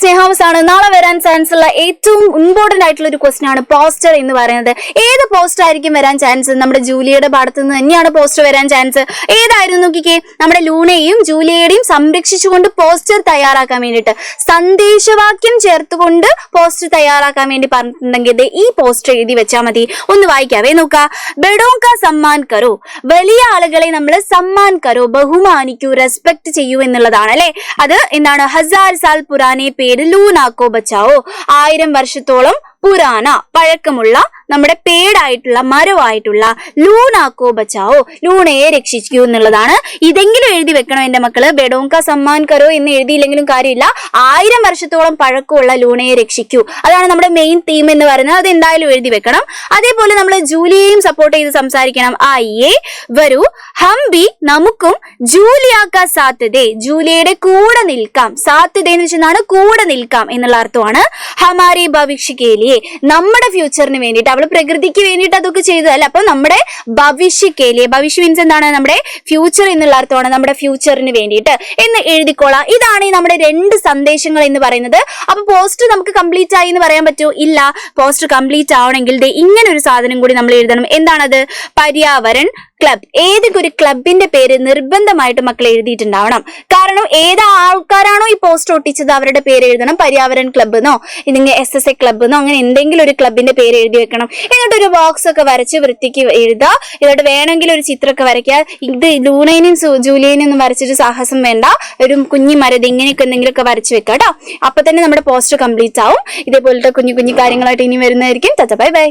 സ്നേഹാവസ് ആണ്. നാളെ വരാൻ ചാൻസ് ഉള്ള ഏറ്റവും ഇമ്പോർട്ടന്റ് ആയിട്ടുള്ള ഒരു ക്വസ്റ്റ്യൻ ആണ് പോസ്റ്റർ എന്ന് പറയുന്നത്. ഏത് പോസ്റ്റർ ആയിരിക്കും വരാൻ ചാൻസ്? നമ്മുടെ ജൂലിയയുടെ ഭാഗത്ത് നിന്ന് തന്നെയാണ് പോസ്റ്റർ വരാൻ ചാൻസ്. ഏതായിരുന്നു നോക്കിക്കേ, നമ്മുടെ ലൂണയെയും ജൂലിയയുടെയും സംരക്ഷിച്ചുകൊണ്ട് പോസ്റ്റർ തയ്യാറാക്കാൻ വേണ്ടിയിട്ട് സന്ദേശവാക്യം ചേർത്തുകൊണ്ട് പോസ്റ്റർ തയ്യാറാക്കാൻ വേണ്ടി പറഞ്ഞിട്ടുണ്ടെങ്കിൽ ഈ പോസ്റ്റർ എഴുതി വെച്ചാൽ മതി. ഒന്ന് വായിക്കാവേ നോക്കാം. ബഡോം കാ സമ്മാൻ കരോ, വലിയ ആളുകളെ നമ്മൾ സമ്മാൻ കരോ, ബഹുമാനിക്കൂ, റെസ്പെക്ട് ചെയ്യൂ എന്നുള്ളതാണ് അല്ലെ. അത് എന്താണ്? ഹസാർ സാൽ പുരാനെ പേര് ലൂനാക്കോ ബച്ചാവോ, 1000 വർഷത്തോളം പുരാന പഴക്കമുള്ള നമ്മുടെ പേടായിട്ടുള്ള മരമായിട്ടുള്ള ലൂനാക്കോ ബച്ചാവോ, ലൂണയെ രക്ഷിക്കൂ എന്നുള്ളതാണ്. ഇതെങ്കിലും എഴുതി വെക്കണം എന്റെ മക്കള്. ബെഡോങ്ക സമ്മാൻ കരോ എന്ന് എഴുതിയില്ലെങ്കിലും കാര്യമില്ല. 1000 വർഷത്തോളം പഴക്കമുള്ള ലൂണയെ രക്ഷിക്കൂ, അതാണ് നമ്മുടെ മെയിൻ തീം എന്ന് പറയുന്നത്. അത് എന്തായാലും എഴുതി വെക്കണം. അതേപോലെ നമ്മൾ ജൂലിയയും സപ്പോർട്ട് ചെയ്ത് സംസാരിക്കണം. ആയിയെ വരൂ, ഹംബി നമുക്കും ജൂലിയാക്ക സാധ്യതേ, ജൂലിയയുടെ കൂടെ നിൽക്കാം. സാധ്യത എന്ന് വെച്ചാൽ കൂടെ നിൽക്കാം എന്നുള്ള അർത്ഥമാണ്. ഹമാരി ഭവിഷ്യക്കേലിയെ, നമ്മുടെ ഫ്യൂച്ചറിന് വേണ്ടിയിട്ട്, അവള് പ്രകൃതിക്ക് വേണ്ടിയിട്ട് അതൊക്കെ ചെയ്തതല്ല. അപ്പൊ നമ്മുടെ ഭവിഷ്യക്കേലിയെ, ഭവിഷ്യ മീൻസ് എന്താണ്? നമ്മുടെ ഫ്യൂച്ചർ എന്നുള്ള അർത്ഥമാണ്. നമ്മുടെ ഫ്യൂച്ചറിന് വേണ്ടിയിട്ട് എന്ന് എഴുതിക്കോളാം. ഇതാണ് നമ്മുടെ 2 സന്ദേശങ്ങൾ എന്ന് പറയുന്നത്. അപ്പൊ പോസ്റ്റ് നമുക്ക് കംപ്ലീറ്റ് ആയി എന്ന് പറയാൻ പറ്റുമോ? ഇല്ല. പോസ്റ്റ് കംപ്ലീറ്റ് ആവണമെങ്കിൽ ഇങ്ങനെ ഒരു സാധനം കൂടി നമ്മൾ എഴുതണം. എന്താണത്? പര്യാവരൺ ക്ലബ്. ഏതൊക്കെ ഒരു ക്ലബിന്റെ പേര് നിർബന്ധമായിട്ട് മക്കൾ എഴുതിയിട്ടുണ്ടാവണം. കാരണം ഏത് ആൾക്കാരാണോ ഈ പോസ്റ്റർ ഒട്ടിച്ചത് അവരുടെ പേര് എഴുതണം. പര്യാവരൺ ക്ലബ് എന്നോ ഇല്ലെങ്കിൽ SSA ക്ലബ് എന്നോ അങ്ങനെ എന്തെങ്കിലും ഒരു ക്ലബിന്റെ പേര് എഴുതി വെക്കണം. എന്നിട്ട് ഒരു ബോക്സ് ഒക്കെ വരച്ച് വൃത്തിക്ക് എഴുതുക. എന്നിട്ട് വേണമെങ്കിൽ ഒരു ചിത്രമൊക്കെ വരയ്ക്കുക. ഇത് ലൂണേനും ജൂലിയനും ഒന്നും വരച്ചിട്ട് സാഹസം വേണ്ട. ഒരു കുഞ്ഞി മരത് ഇങ്ങനെയൊക്കെ എന്തെങ്കിലുമൊക്കെ വരച്ച് വെക്കുക കേട്ടോ. അപ്പൊ തന്നെ നമ്മുടെ പോസ്റ്റർ കംപ്ലീറ്റ് ആവും. ഇതേപോലത്തെ കുഞ്ഞു കുഞ്ഞു കാര്യങ്ങളായിട്ട് ഇനി വരുന്നതായിരിക്കും. Bye bye.